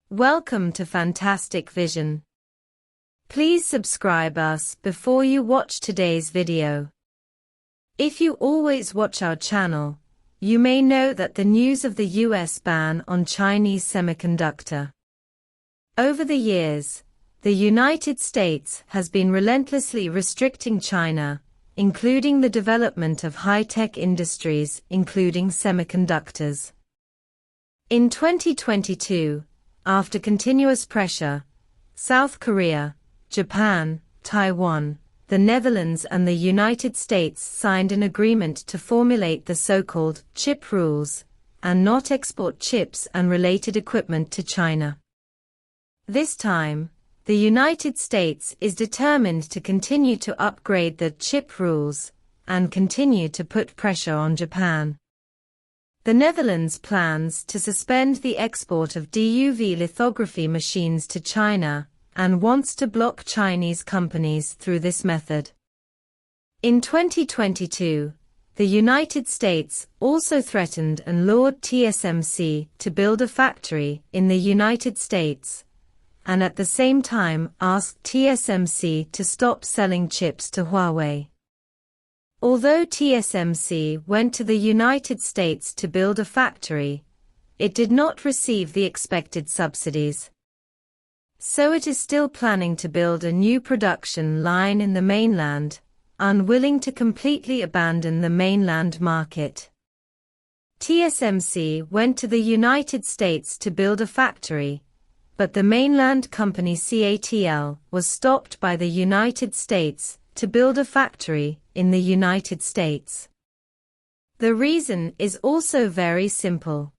Welcome to Fantastic Vision. Please subscribe us before you watch today's video. If you always watch our channel, you may know that the news of the US ban on Chinese semiconductor. Over the years, the United States has been relentlessly restricting China, including the development of high-tech industries including semiconductors. In 2022, after continuous pressure, South Korea, Japan, Taiwan, the Netherlands and the United States signed an agreement to formulate the so-called chip rules and not export chips and related equipment to China. This time, the United States is determined to continue to upgrade the chip rules and continue to put pressure on Japan. The Netherlands plans to suspend the export of DUV lithography machines to China and wants to block Chinese companies through this method. In 2022, the United States also threatened and lured TSMC to build a factory in the United States, and at the same time asked TSMC to stop selling chips to Huawei. Although TSMC went to the United States to build a factory, it did not receive the expected subsidies. So it is still planning to build a new production line in the mainland, unwilling to completely abandon the mainland market. TSMC went to the United States to build a factory, but the mainland company CATL was stopped by the United States to build a factory in the United States. The reason is also very simple.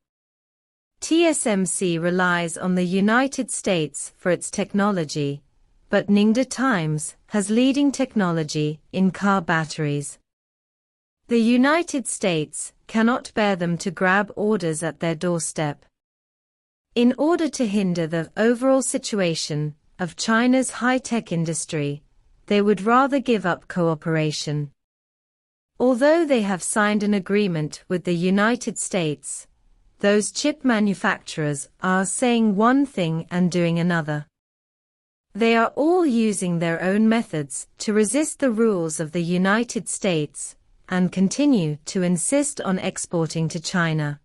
TSMC relies on the United States for its technology, but Ningde Times has leading technology in car batteries. The United States cannot bear them to grab orders at their doorstep. In order to hinder the overall situation of China's high-tech industry, they would rather give up cooperation. Although they have signed an agreement with the United States, those chip manufacturers are saying one thing and doing another. They are all using their own methods to resist the rules of the United States and continue to insist on exporting to China.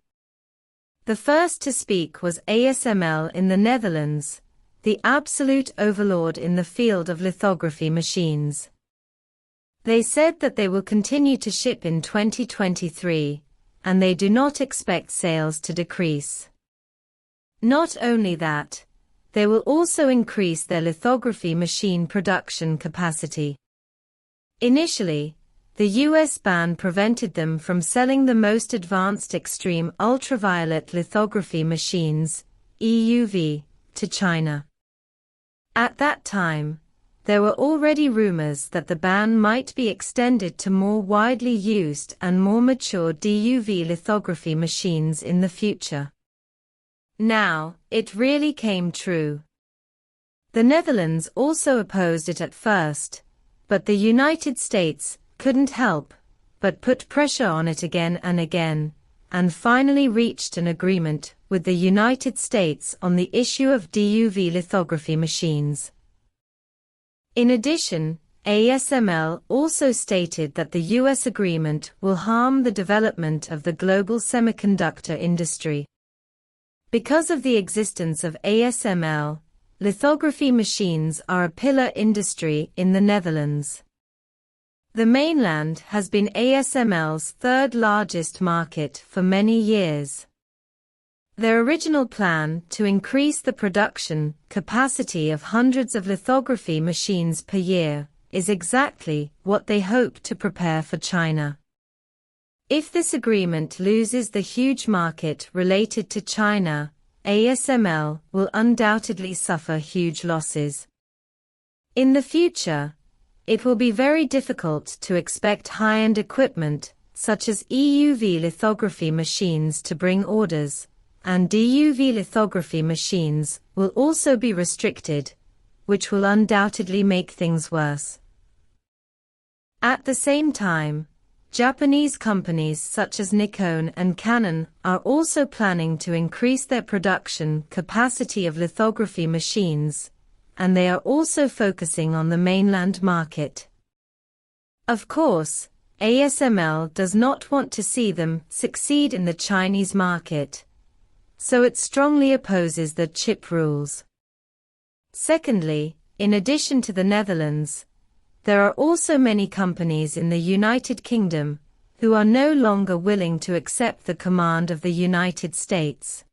The first to speak was ASML in the Netherlands, the absolute overlord in the field of lithography machines. They said that they will continue to ship in 2023, and they do not expect sales to decrease. Not only that, they will also increase their lithography machine production capacity. Initially, the US ban prevented them from selling the most advanced extreme ultraviolet lithography machines, EUV, to China. At that time, there were already rumors that the ban might be extended to more widely used and more mature DUV lithography machines in the future. Now, it really came true. The Netherlands also opposed it at first, but the United States couldn't help but put pressure on it again and again, and finally reached an agreement with the United States on the issue of DUV lithography machines. In addition, ASML also stated that the US agreement will harm the development of the global semiconductor industry. Because of the existence of ASML, lithography machines are a pillar industry in the Netherlands. The mainland has been ASML's third largest market for many years. Their original plan to increase the production capacity of hundreds of lithography machines per year is exactly what they hope to prepare for China. If this agreement loses the huge market related to China, ASML will undoubtedly suffer huge losses. In the future, it will be very difficult to expect high-end equipment, such as EUV lithography machines to bring orders, and DUV lithography machines will also be restricted, which will undoubtedly make things worse. At the same time, Japanese companies such as Nikon and Canon are also planning to increase their production capacity of lithography machines, and they are also focusing on the mainland market. Of course, ASML does not want to see them succeed in the Chinese market, so it strongly opposes the chip rules. Secondly, in addition to the Netherlands, there are also many companies in the United Kingdom who are no longer willing to accept the command of the United States.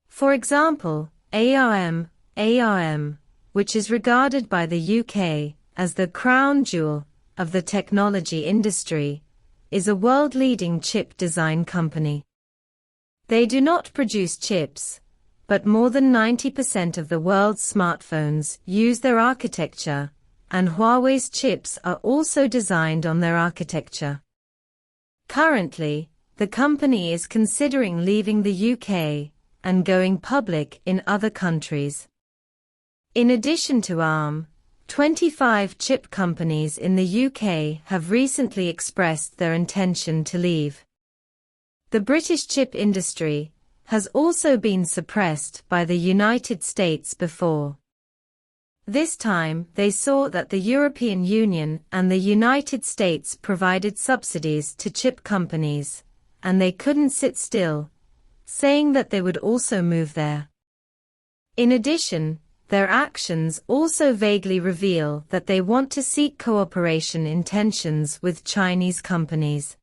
For example, ARM, which is regarded by the UK as the crown jewel of the technology industry, is a world-leading chip design company. They do not produce chips, but more than 90% of the world's smartphones use their architecture, and Huawei's chips are also designed on their architecture. Currently, the company is considering leaving the UK and going public in other countries. In addition to ARM, 25 chip companies in the UK have recently expressed their intention to leave. The British chip industry has also been suppressed by the United States before. This time they saw that the European Union and the United States provided subsidies to chip companies, and they couldn't sit still, saying that they would also move there. In addition, their actions also vaguely reveal that they want to seek cooperation intentions with Chinese companies.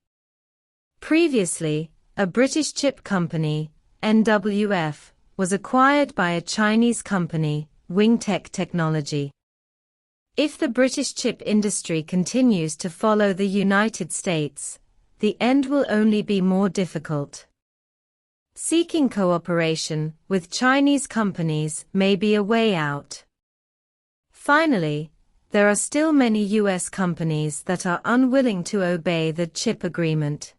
Previously, a British chip company, NWF, was acquired by a Chinese company, Wingtech Technology. If the British chip industry continues to follow the United States, the end will only be more difficult. Seeking cooperation with Chinese companies may be a way out. Finally, there are still many US companies that are unwilling to obey the chip agreement.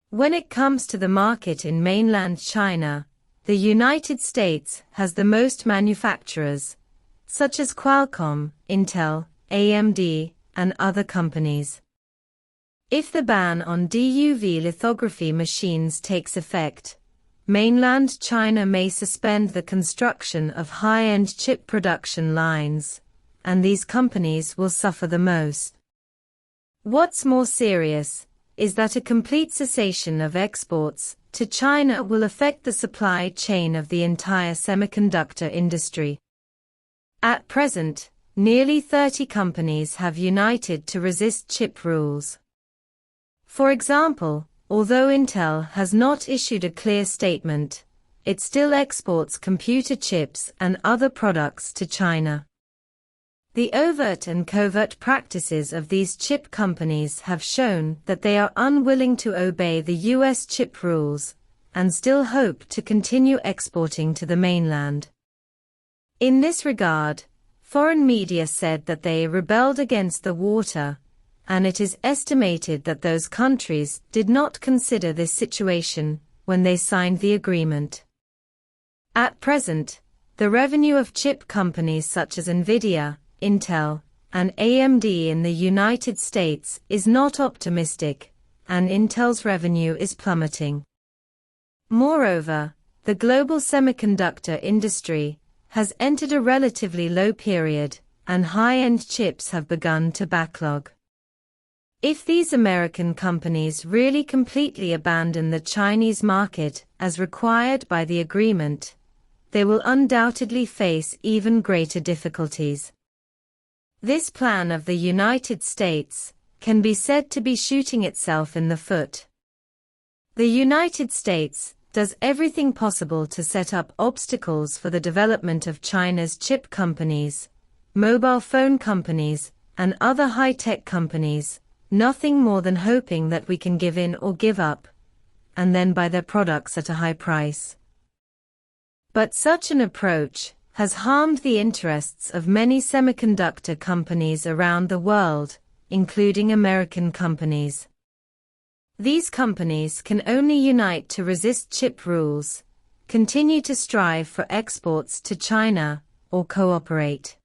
When it comes to the market in mainland China, the United States has the most manufacturers, such as Qualcomm, Intel, AMD, and other companies. If the ban on DUV lithography machines takes effect, mainland China may suspend the construction of high-end chip production lines, and these companies will suffer the most. What's more serious is that a complete cessation of exports to China will affect the supply chain of the entire semiconductor industry. At present, nearly 30 companies have united to resist chip rules. For example, although Intel has not issued a clear statement, it still exports computer chips and other products to China. The overt and covert practices of these chip companies have shown that they are unwilling to obey the US chip rules and still hope to continue exporting to the mainland. In this regard, foreign media said that they rebelled against the water, and it is estimated that those countries did not consider this situation when they signed the agreement. At present, the revenue of chip companies such as Nvidia, Intel, and AMD in the United States is not optimistic, and Intel's revenue is plummeting. Moreover, the global semiconductor industry has entered a relatively low period, and high-end chips have begun to backlog. If these American companies really completely abandon the Chinese market as required by the agreement, they will undoubtedly face even greater difficulties. This plan of the United States can be said to be shooting itself in the foot. The United States does everything possible to set up obstacles for the development of China's chip companies, mobile phone companies, and other high-tech companies, nothing more than hoping that we can give in or give up, and then buy their products at a high price. But such an approach has harmed the interests of many semiconductor companies around the world, including American companies. These companies can only unite to resist chip rules, continue to strive for exports to China, or cooperate.